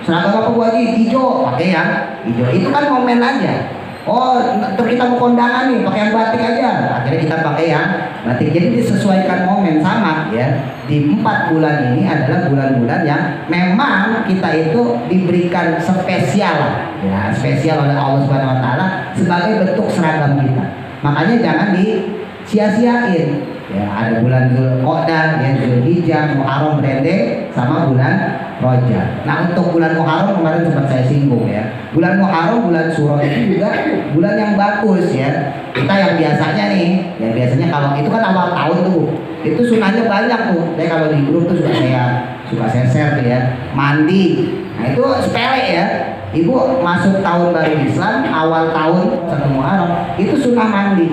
Seragam apa Bu Haji? Hijau, pakai yang hijau. Itu kan momen aja. Oh, terus kita mau kondangan nih, pakai yang batik aja. Akhirnya kita pakai yang batik. Jadi disesuaikan momen sama ya. Di 4 bulan ini adalah bulan-bulan yang memang kita itu diberikan spesial, ya spesial oleh Allah Subhanahu Wa Taala sebagai bentuk seragam kita. Makanya jangan disia-siain. Ya, ada bulan Dzulqa'dah, ya Dzulhijjah, Muharram, Rende, sama bulan Rajab. Nah untuk bulan Muharram kemarin sempat saya singgung ya. Bulan Muharram, bulan Syuro itu juga bulan yang bagus ya. Kita yang biasanya nih, ya biasanya kalau itu kan awal tahun tuh, itu sunahnya banyak tuh. Saya kalau di grup tuh suka saya share tuh ya. Mandi, nah itu sepele ya. Ibu masuk tahun baru Islam, awal tahun 1 Muharram itu sunah mandi.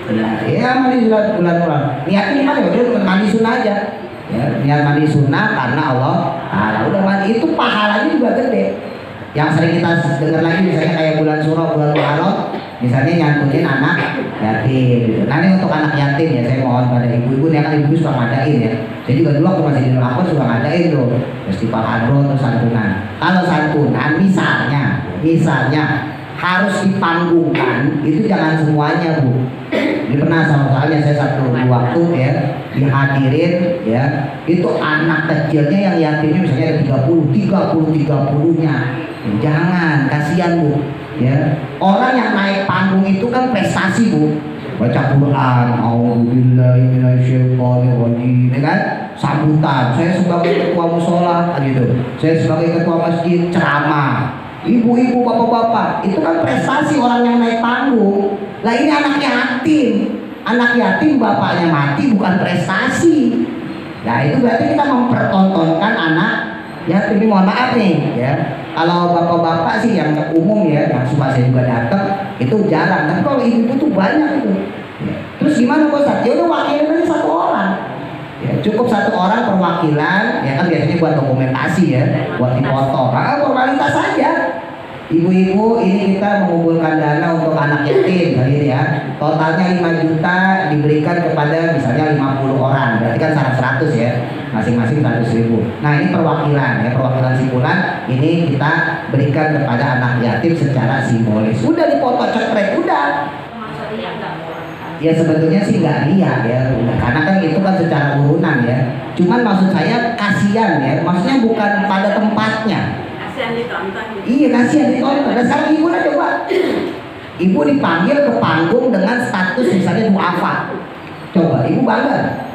Nah, ya mandi bulan niatnya gimana ya? Udah mandi sunnah aja. Ya, niat mandi sunnah karena Allah. Nah, udah mandi itu pahalanya juga gede. Yang sering kita dengar lagi misalnya kayak bulan Syuro, bulan Muharram, misalnya nyantunin anak yatim gitu. Nah, ini untuk anak yatim ya, saya mohon pada ibu-ibu nih, kan ibu suka ngadain ya. Saya juga dulu waktu masih di Nurhakon suka ngadain tuh festival hadroh atau santunan. Kalau santunan misalnya harus dipanggungkan, itu jangan semuanya Bu. Ini pernah soalnya saya satu waktu ya dihadirin ya, itu anak kecilnya yang yatimnya misalnya ada 30-nya. Jangan, kasihan Bu. Ya, orang yang naik panggung itu kan prestasi Bu. baca Quran, auzubillahi minasyaitonirrajim, ya kan? Sambutan, saya sebagai ketua musola kan gitu, saya sebagai ketua masjid ceramah, ibu-ibu, bapak-bapak, itu kan prestasi orang yang naik panggung. Lah ini anak yatim bapaknya mati bukan prestasi. Nah itu berarti kita mempertontonkan anak yatim. Mohon maaf nih ya, kalau bapak-bapak sih yang umum ya, yang suka saya juga datang itu jarang, tapi kalau ibu tuh banyak itu. Ya. Terus gimana Pak Ustadz? Ya udah wakilin aja satu orang. Ya, cukup satu orang perwakilan, ya kan biasanya buat dokumentasi ya, buat dipoto. Formalitas saja. Ibu-ibu, ini kita mengumpulkan dana untuk anak yatim kali ini ya. Totalnya 5 juta diberikan kepada misalnya 50 orang. Berarti kan 100 ya. Masing-masing 100.000. Nah, ini perwakilan ya, perwakilan simpulan ini kita berikan kepada anak yatim secara simbolis. Udah dipoto cekrek, udah. Ya sebetulnya sih nggak riak ya, karena kan itu kan secara urunan ya. Cuman maksud saya kasihan ya, maksudnya bukan pada tempatnya. Kasihan ditonton. Iya kasihan ditonton. Dan sekarang ibu lah coba, ibu dipanggil ke panggung dengan status misalnya duafa. Coba ibu bangga.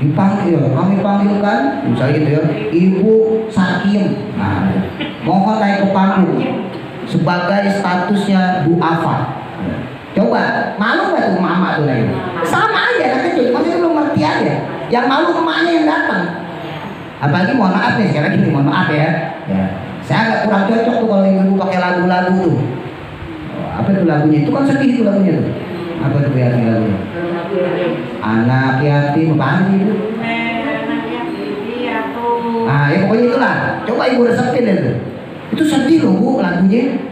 Dipanggil, kami panggilkan misalnya gitu ya, Ibu Sakim. Nah, mohon naik ke panggung sebagai statusnya duafa. Coba, malu gak tuh mama tuh lagi? Sama aja, kan kecil, maksudnya belum ngerti aja. Yang malu emaknya yang datang. Apalagi mohon maaf nih, sekali lagi nih mohon maaf ya. Saya agak kurang cocok tuh kalau ibu pakai lagu-lagu tuh. Apa itu lagunya? Itu kan sedih itu lagunya tuh. Apa tuh ya lagunya? Anak yatim, apaan sih itu? Ah, ya pokoknya itulah. Coba ibu resepin itu. Itu sedih loh bu lagunya.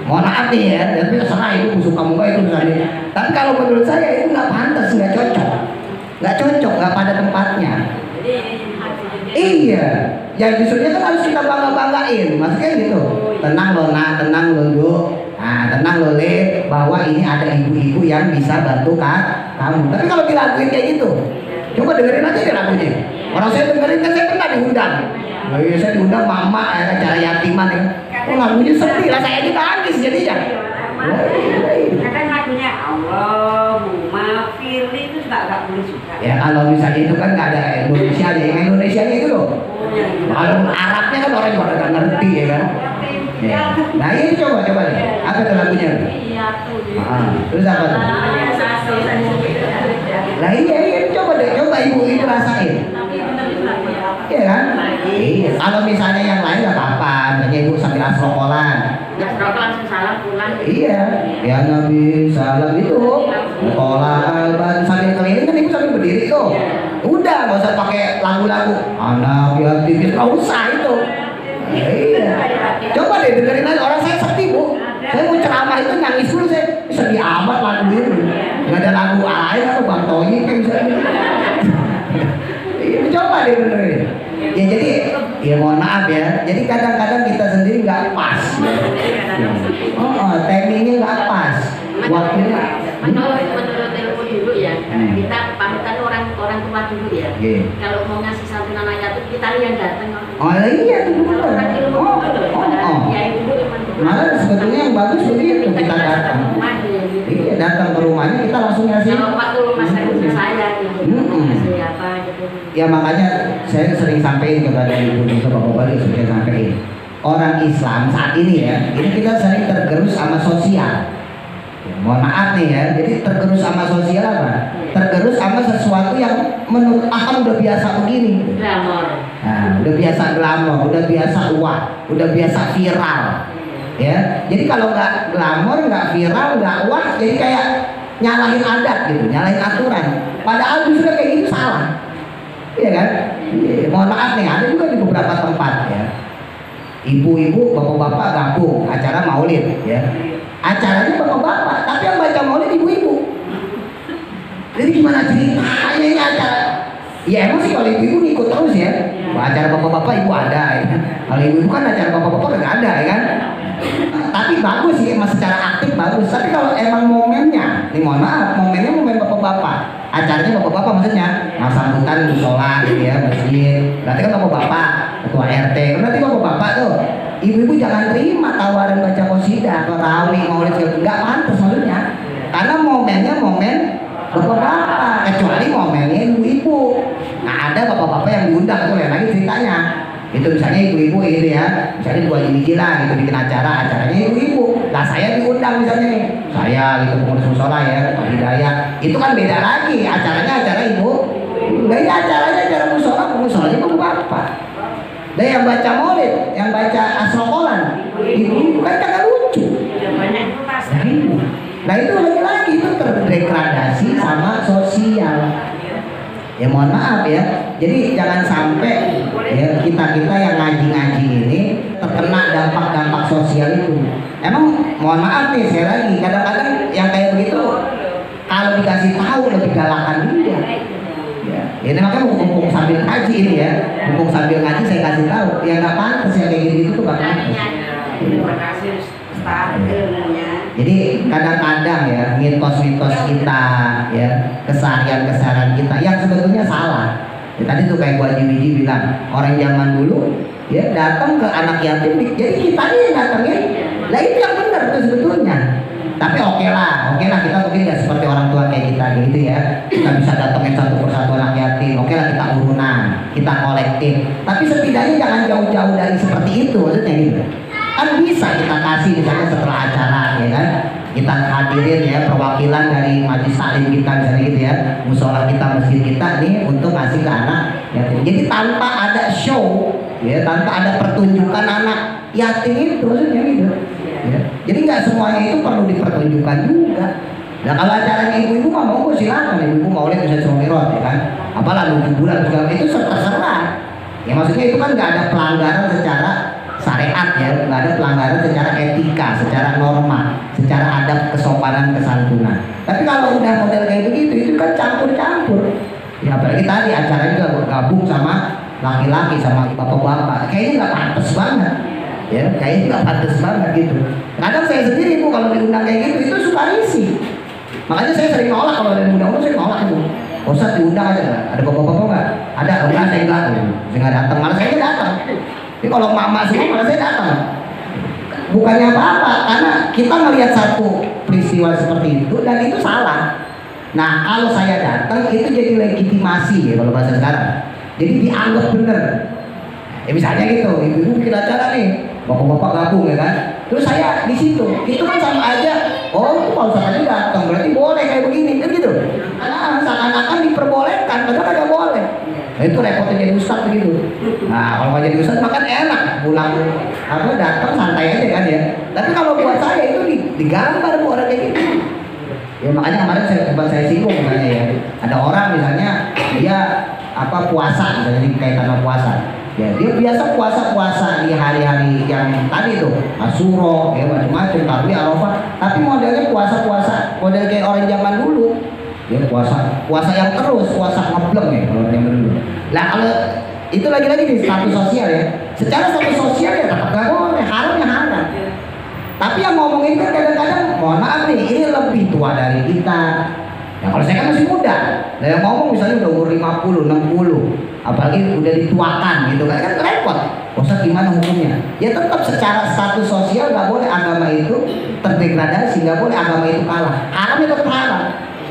Mohon maaf nih ya, tapi terserah itu suka muka itu misalnya. Tapi kalau menurut saya itu nggak pantas, nggak cocok, nggak pada tempatnya. Iya, yang disuruhnya kan harus kita banggain, maksudnya gitu. Tenang loh nak, tenang loh Bu, nah tenang loh Le, bahwa ini ada ibu-ibu yang bisa bantu kamu. Tapi kalau dilakuin kayak gitu, coba dengerin aja deh lagunya. Orang saya dengerin kan, saya pernah diundang. Nah, iya saya diundang mama acara yatiman ya. Oh lagunya sedih lah, saya ditangis jadinya. Kadang lagunya Allahumma firli itu nggak boleh juga. Ya kalau misalnya itu kan nggak ada Indonesia aja, yang Indonesia itu loh. Kalau Arabnya kan orang juga nggak ngerti ya kan. Ya. Nah ini coba deh, apa tuh lagunya? Terus apa tuh? Nah iya coba deh, coba ibu rasain. Iya kan? Iya. Kalau misalnya yang lain nggak apa-apa, misalnya ibu sambil asrokolan. Langsung salam pulang. Iya, ya Nabi salam itu. Kolan sambil keliling kan ibu sambil berdiri tuh. Udah, nggak usah pakai lagu-lagu. Anak yatim, nggak usah itu. Iya. Coba deh dengerin aja, orang saya sedih bu. Saya mau ceramah itu nangis dulu, saya sedih amat lagu ini. Nggak ada lagu lain atau Bang Toyi kayak misalnya. Coba deh benerin. Ya jadi, ya mohon maaf ya. Jadi kadang-kadang kita sendiri nggak pas. Timingnya nggak pas. Waktunya. Menurut ilmu dulu ya, kita panutan orang tua dulu ya. Kalau mau ngasih santunan anak yatim, kita yang datang. Oh iya itu benar. Malah sebetulnya yang bagus begitu kita datang. Iya datang ke rumahnya kita langsung ngasih. Kalau Pak tuh masalah saya gitu. Ngasih apa gitu. Ya makanya saya sering sampaikan kepada ibu juga bapak-bapak sering sampaikan. Orang Islam saat ini ya, ini kita sering tergerus sama sosial. Mohon maaf nih ya, jadi tergerus sama sosial apa? Tergerus sama sesuatu yang menurut akal udah biasa begini. Glamor. Nah, udah biasa glamor, udah biasa uang, udah biasa viral. Ya, jadi kalau nggak glamor, nggak viral, nggak uang, jadi kayak nyalahin adat gitu, nyalahin aturan. Padahal justru kayak gitu salah. Iya kan? Mohon maaf nih, ada juga di beberapa tempat ya. Ibu-ibu, bapak-bapak gabung acara maulid ya. Acaranya bapak-bapak, tapi yang baca maulid ibu-ibu. Jadi gimana ceritanya ini acara? Ya emang sih kalau ibu-ibu ngikut terus ya. Acara bapak-bapak ibu ada ya. Kalau ibu-ibu kan acara bapak-bapak nggak ada ya kan. Tapi bagus sih, emang secara aktif bagus. Tapi kalau emang momennya, nih mohon maaf, momennya momen bapak-bapak. Acaranya bapak-bapak maksudnya, nah sambutan musola gitu ya, masjid. Berarti kan bapak-bapak, ketua RT. Berarti bapak-bapak tuh, ibu-ibu jangan terima tawaran baca qosidah atau rawi maulid, nggak pantas maksudnya. Karena momen bapak-bapak, kecuali ngomelin ibu-ibu. Nah ada bapak-bapak yang diundang tuh lain lagi ceritanya. Itu misalnya ibu-ibu gitu ya, misalnya buat Gila gitu bikin acaranya ibu-ibu. Nah saya diundang misalnya nih, saya gitu pengurus musola ya, Pak Hidayat. Itu kan beda lagi, acaranya acara ibu. Beda acaranya acara musolanya bapak-bapak. Dan yang baca maulid, yang baca asrokolan, ibu-ibu kan kagak lucu. Nah itu lagi-lagi itu terdegradasi sama sosial. Ya mohon maaf ya. Jadi jangan sampai ya kita yang ngaji-ngaji ini terkena dampak-dampak sosial itu. Emang mohon maaf nih saya lagi kadang-kadang yang kayak begitu kalau dikasih tahu lebih galakan dia. Ya, ini makanya mumpung sambil ngaji ini ya, mumpung sambil ngaji saya kasih tahu. Ya nggak pantas yang kayak gitu tuh nggak pantas. Jadi kadang-kadang ya mitos-mitos kita ya keseharian kita yang sebetulnya salah. Ya, tadi tuh kayak Bu Haji Wiji bilang orang zaman dulu ya datang ke anak yatim, jadi kita yang datangin. Lah itu yang benar tuh sebetulnya. Tapi oke lah kita mungkin nggak seperti orang tua kayak kita gitu ya. Kita bisa datangin satu persatu anak yatim. Oke lah kita urunan, kita kolektif. Tapi setidaknya jangan jauh-jauh dari seperti itu maksudnya gitu. Kan bisa kita kasih misalnya setelah acara ya kan, kita hadirin ya perwakilan dari majelis taklim kita misalnya gitu ya, musola kita, masjid kita nih untuk ngasih ke anak yatim. Jadi tanpa ada show ya, tanpa ada pertunjukan anak yatim itu maksudnya gitu ya. Jadi nggak semuanya itu perlu dipertunjukkan juga. Nah kalau acaranya ibu-ibu mau silakan, ibu-ibu mau lihat bisa Sumirot ya kan, apalah 7 bulan segala itu terserah ya. Maksudnya itu kan nggak ada pelanggaran secara syariat ya, nggak ada pelanggaran secara etika, secara norma, secara adab, kesopanan, kesantunan. Tapi kalau udah model kayak begitu itu kan campur-campur ya, apalagi tadi acaranya juga gabung sama laki-laki sama bapak-bapak, kayaknya nggak pantas banget ya, kayaknya nggak pantas banget gitu. Kadang saya sendiri Bu kalau diundang kayak gitu itu suka risih, makanya saya sering nolak kalau ada undang-undang, saya nolak itu. Ustaz diundang aja, ada bapak-bapak nggak? Ada, enggak saya enggak, saya nggak datang, malah saya datang. Jadi kalau mama semua malah saya datang. Bukannya apa-apa, karena kita melihat satu peristiwa seperti itu dan itu salah. Nah kalau saya datang itu jadi legitimasi ya kalau bahasa sekarang. Jadi dianggap benar. Ya misalnya gitu, ibu-ibu bikin acara nih, bapak-bapak gabung ya kan. Terus saya di situ, itu kan sama aja. Oh itu kalau Ustaz tadi datang berarti boleh kayak begini kan gitu. Karena seakan-akan diperbolehkan, padahal nggak boleh. Nah, itu repotnya jadi ustaz begitu. Nah kalau nggak jadi ustaz makan enak, pulang apa datang santai aja kan ya. Tapi kalau buat saya itu digambar Bu orang kayak gitu. Ya makanya kemarin saya singgung misalnya ya. Ada orang misalnya dia apa puasa misalnya kaitan sama puasa. Ya dia biasa puasa di hari-hari yang tadi tuh Asyura ya macam-macam, tapi Arafah. Tapi modelnya puasa model kayak orang zaman dulu. Ya puasa yang terus, puasa ngebleng ya kalau yang dulu. Nah kalau itu lagi-lagi di status sosial ya. Secara status sosial ya tetap gak boleh, haram ya haram. Tapi yang ngomongin kan kadang-kadang, mohon maaf nih, ini lebih tua dari kita. Nah kalau saya kan masih muda. Nah yang ngomong misalnya udah umur 50, 60, apalagi udah dituakan gitu kan repot. Ustaz gimana hukumnya? Ya tetap secara status sosial nggak boleh agama itu terdegradasi, nggak boleh agama itu kalah. Haram itu tetap haram.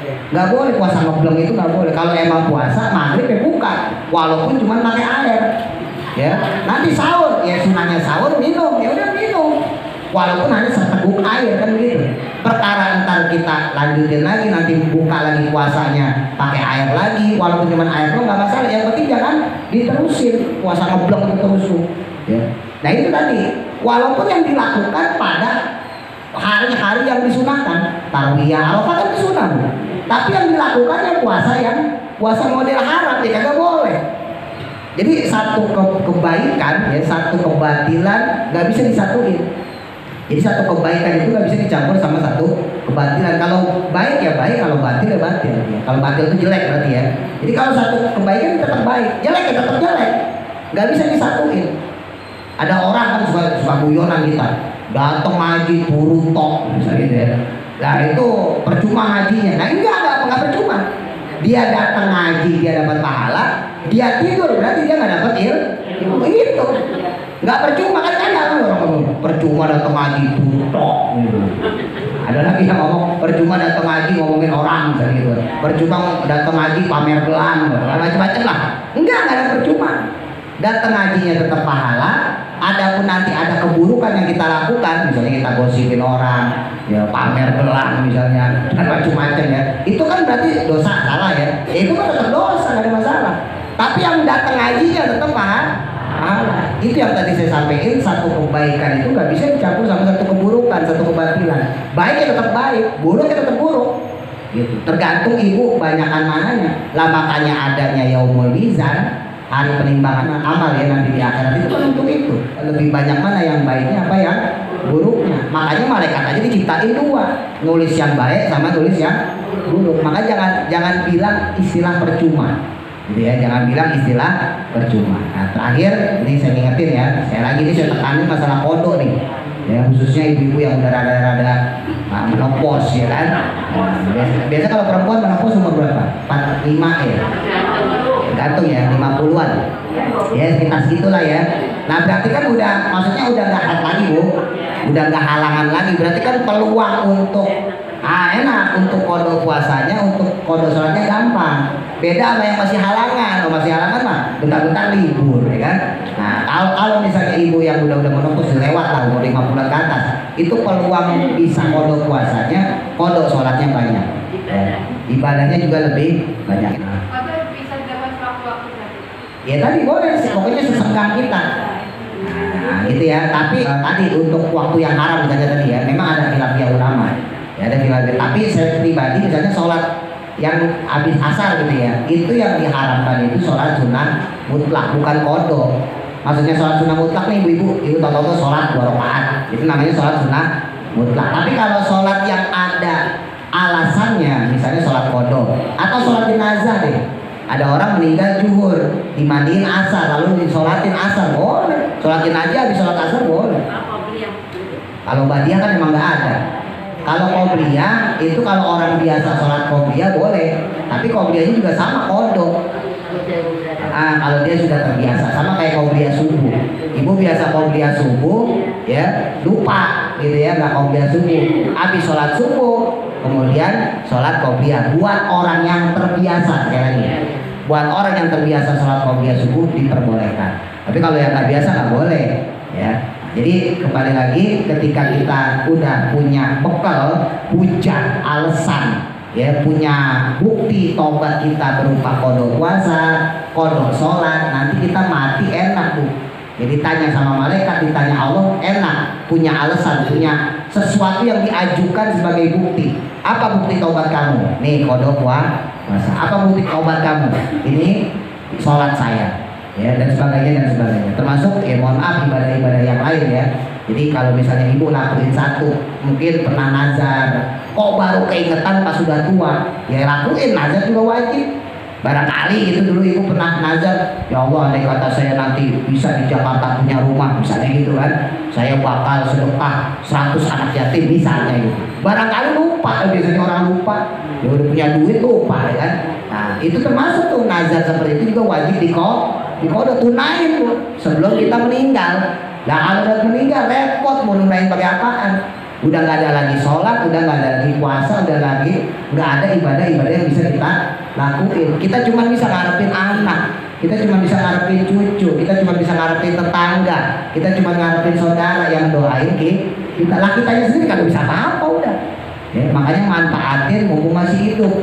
Nggak boleh puasa ngebleng itu nggak boleh. Kalau emang puasa maghrib ya buka, walaupun cuma pakai air. Ya nanti sahur ya sunahnya sahur minum ya udah minum, walaupun hanya seteguk air kan gitu. Perkara ntar kita lanjutin lagi nanti buka lagi puasanya pakai air lagi, walaupun cuma air lo nggak masalah. Yang penting jangan diterusin puasa ngebleng itu terus. Ya. Nah itu tadi walaupun yang dilakukan pada hari-hari yang disunahkan, Tarwiyah, Arafah kan disunah. Tapi yang dilakukannya puasa model haram ya kagak boleh. Jadi satu kebaikan ya satu kebatilan nggak bisa disatuin. Jadi satu kebaikan itu nggak bisa dicampur sama satu kebatilan. Kalau baik ya baik, kalau batil ya batil. Ya. Kalau batil itu jelek berarti ya. Jadi kalau satu kebaikan tetap baik, jelek ya tetap jelek. Nggak bisa disatuin. Ada orang kan suka guyonan kita, datang ngaji turu tok misalnya gitu ya. Nah itu percuma ngajinya. Nah enggak percuma. Dia datang ngaji, dia dapat pahala. Dia tidur, berarti dia nggak dapat ilmu. Itu nggak percuma kan orang ngomong percuma datang ngaji tuh. Ada lagi yang ngomong percuma datang ngaji ngomongin orang misalnya gitu. Percuma datang ngaji pamer gelang, macam-macam lah. Enggak ada percuma. Datang ngajinya tetap pahala. Adapun nanti ada keburukan yang kita lakukan, misalnya kita gosipin orang, ya pamer gelang misalnya, dan macam-macam ya. Itu kan berarti dosa, salah ya. Itu kan tetap dosa, nggak ada masalah. Tapi yang datang ngajinya tetap pahala. Itu yang tadi saya sampaikan, satu kebaikan itu nggak bisa dicampur sama satu keburukan, satu kebatilan. Baiknya tetap baik, buruknya tetap buruk. Gitu. Tergantung ibu banyakan mananya. Lah makanya adanya yaumul mizan, hari penimbangan amal ya nanti di akhirat itu kan untuk itu. Lebih banyak mana yang baiknya apa yang buruknya. Makanya malaikat aja diciptain dua, nulis yang baik sama nulis yang buruk. Makanya jangan bilang istilah percuma. Gitu ya, jangan bilang istilah percuma. Nah, terakhir ini saya ingetin ya, saya tekanin masalah kodok nih. Ya, khususnya ibu-ibu yang udah rada-rada menopause ya kan. Biasa kalau perempuan menopause umur berapa? 45 ya. Gantung ya, 50-an. Ya, sekitar segitulah ya. Nah, berarti kan maksudnya udah nggak halangan lagi, Bu. Udah nggak halangan lagi. Berarti kan peluang untuk enak untuk kodok puasanya, untuk kodok sholatnya gampang. Beda sama yang masih halangan. Masih halangan mah bentar-bentar libur ya kan. Nah, kalau misalnya ibu yang udah menopause lewat lah umur 50-an ke atas, itu peluang bisa kodok puasanya, kodok sholatnya banyak. Ibadahnya juga lebih banyak. Ya tadi boleh sih, pokoknya sesenggang kita. Nah, gitu ya. Tapi tadi untuk waktu yang haram misalnya tadi ya, memang ada khilafiyah ulama. Ya ada khilafiyah. Tapi saya pribadi misalnya sholat yang habis asar gitu ya, itu yang diharamkan itu sholat sunnah mutlak, bukan kodok. Maksudnya sholat sunnah mutlak nih ibu tahu sholat 2 rakaat, itu namanya sholat sunnah mutlak. Tapi kalau sholat yang ada alasannya, misalnya sholat kodok atau sholat jenazah deh, ada orang meninggal zuhur, dimandiin asar lalu disolatin asar, boleh. Sholatin aja habis sholat asar boleh. Kalau badiah kan memang nggak ada. Kalau qobliyah itu kalau orang biasa sholat qobliyah boleh, tapi qobliyahnya juga sama kodok. Kalau dia sudah terbiasa, sama kayak qobliyah subuh. Ibu biasa qobliyah subuh, ya lupa gitu ya, nggak qobliyah subuh. Habis sholat subuh, kemudian sholat qobliyah. Buat orang yang terbiasa, sekali lagi, buat orang yang terbiasa sholat qobliyah subuh diperbolehkan. Tapi kalau yang nggak biasa nggak boleh, ya. Jadi kembali lagi ketika kita udah punya bekal, hujah, alasan, ya punya bukti tobat kita berupa kodok puasa, kodok sholat, nanti kita mati enak Bu. Jadi tanya sama malaikat, ditanya Allah, enak, punya alasan, punya sesuatu yang diajukan sebagai bukti. Apa bukti tobat kamu? Nih kodok puasa. Apa bukti tobat kamu? Ini sholat saya. Ya dan sebagainya. Termasuk ya mohon maaf ibadah-ibadah yang lain ya. Jadi kalau misalnya ibu lakuin satu, mungkin pernah nazar, kok baru keingetan pas sudah tua, ya lakuin, nazar juga wajib. Barangkali gitu dulu ibu pernah nazar, ya Allah andai kata saya nanti bisa di Jakarta punya rumah, misalnya gitu kan, saya bakal sedekah 100 anak yatim misalnya gitu. Barangkali lupa, biasanya orang lupa, ya udah punya duit lupa ya kan. Nah itu termasuk tuh nazar seperti itu juga wajib dikodok, tunain Bu sebelum kita meninggal. Nah kalau udah meninggal repot mau nunain pakai apaan? Udah nggak ada lagi sholat, udah nggak ada lagi puasa, udah lagi nggak ada ibadah-ibadah yang bisa kita lakuin. Kita cuma bisa ngarepin anak, kita cuma bisa ngarepin cucu, kita cuma bisa ngarepin tetangga, kita cuma ngarepin saudara yang doain kita. Lah kitanya sendiri kagak bisa apa-apa udah. Ya, makanya manfaatin mumpung masih hidup.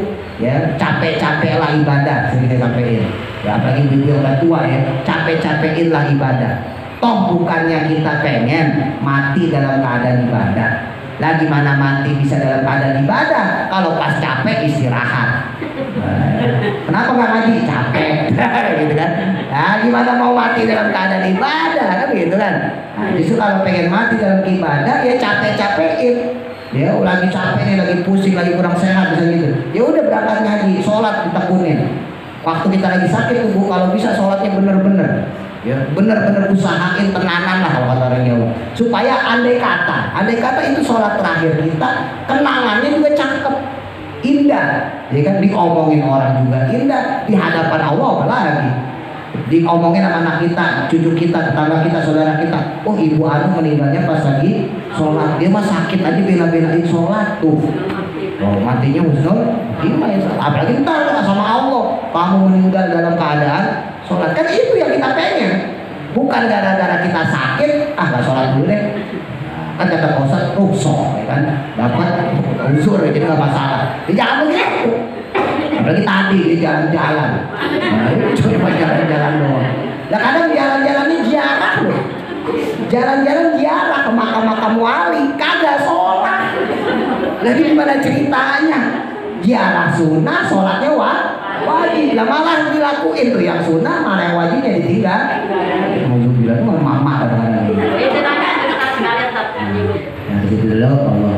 Ya capek-capek lah ibadah, sering saya sampaikan. Ya apalagi ibu yang udah tua ya, capek-capekin lah ibadah. Toh bukannya kita pengen mati dalam keadaan ibadah. Lah gimana mati bisa dalam keadaan ibadah? Kalau pas capek istirahat. Kenapa nggak ngaji? Capek, gitu kan? Nah gimana mau mati dalam keadaan ibadah kan gitu kan? Nah, justru kalau pengen mati dalam ibadah ya capek-capekin. Ya lagi capek nih, lagi pusing, lagi kurang sehat bisa gitu. Ya udah berangkat ngaji, sholat ditekunin. Waktu kita lagi sakit tuh Bu, kalau bisa sholatnya bener-bener. Ya bener-bener usahain tenanan lah kalau kata orang Jawa. Supaya andai kata itu sholat terakhir kita, kenangannya juga cakep, indah. Ya kan diomongin orang juga indah di hadapan Allah apalagi. Diomongin sama anak kita, cucu kita, tetangga kita, saudara kita. Oh ibu anu meninggalnya pas lagi sholat, dia mah sakit aja bela-belain sholat tuh. Oh, matinya Husnul Khotimah. Apalagi ntar sama Allah kamu meninggal dalam keadaan sholat, kan itu yang kita pengen. Bukan gara-gara kita sakit, nggak sholat dulu deh. Kan kata Ustaz, rukshoh, ya kan, dapat unsur, jadi nggak masalah. Jangan begitu. Apalagi tadi di jalan-jalan, nah itu cuma jalan-jalan doang. Nah kadang jalan-jalan ini ziarah loh, jalan-jalan ziarah ke makam-makam wali, kagak sholat. Lagi gimana ceritanya? Ziarah sunnah, sholatnya wajib. Lah malah dilakuin tuh yang sunnah, malah yang wajibnya ditinggal. Mau bilang itu mama kadang-kadang. Nah, itu dulu Allah